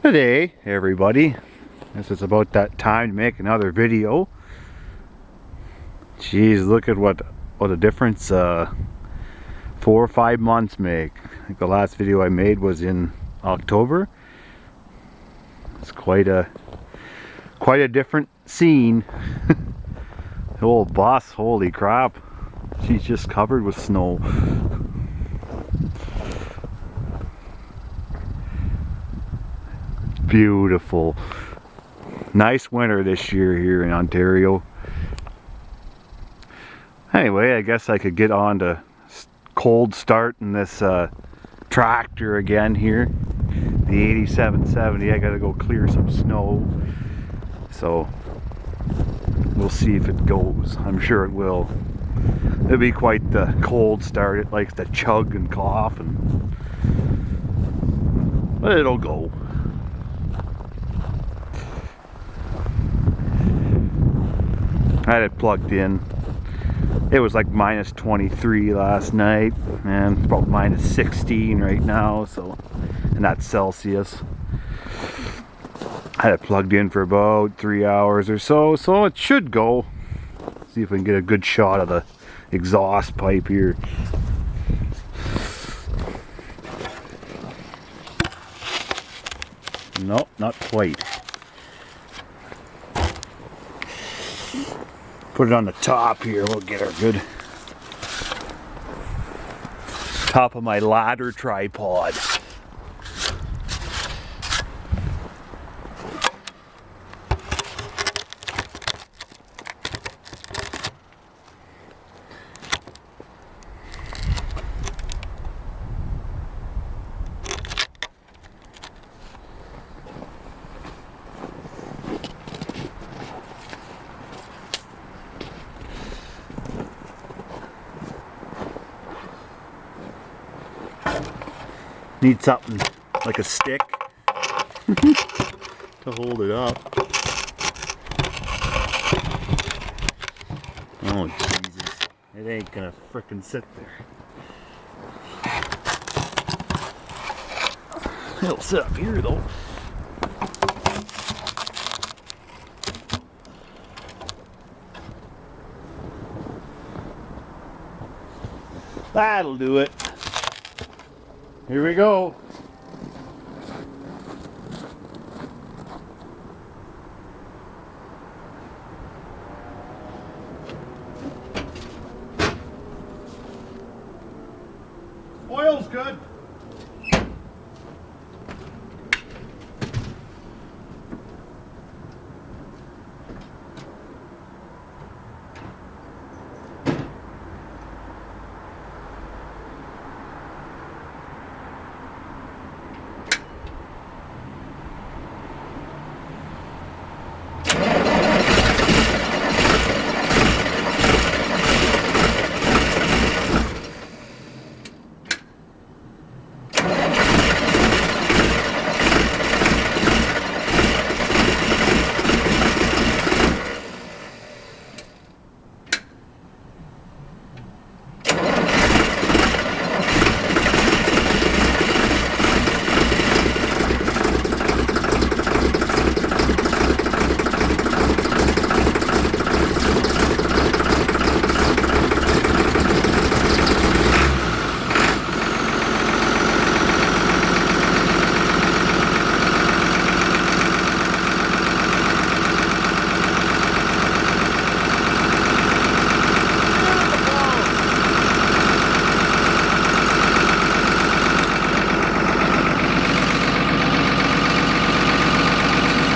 Today, everybody, this is about that time to make another video. Jeez, look at what a difference 4 or 5 months make. I think the last video I made was in October. It's quite a different scene. The old bus, holy crap, she's just covered with snow. Beautiful. Nice winter this year here in Ontario. Anyway, I guess I could get on to cold starting this tractor again here. The 8770. I gotta go clear some snow. So we'll see if it goes. I'm sure it will. It'll be quite the cold start. It likes to chug and cough, but it'll go. I had it plugged in. It was like minus 23 last night, and about minus 16 right now, so, and that's Celsius. I had it plugged in for about 3 hours or so, so it should go. See if we can get a good shot of the exhaust pipe here. Nope, not quite. Put it on the top here, we'll get her good. Top of my ladder tripod. Need something like a stick to hold it up. Oh Jesus, it ain't gonna frickin' sit there. It'll sit up here though. That'll do it. Here we go. Oil's good.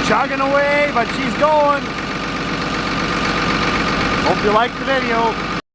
Chugging away, but she's going. Hope you liked the video.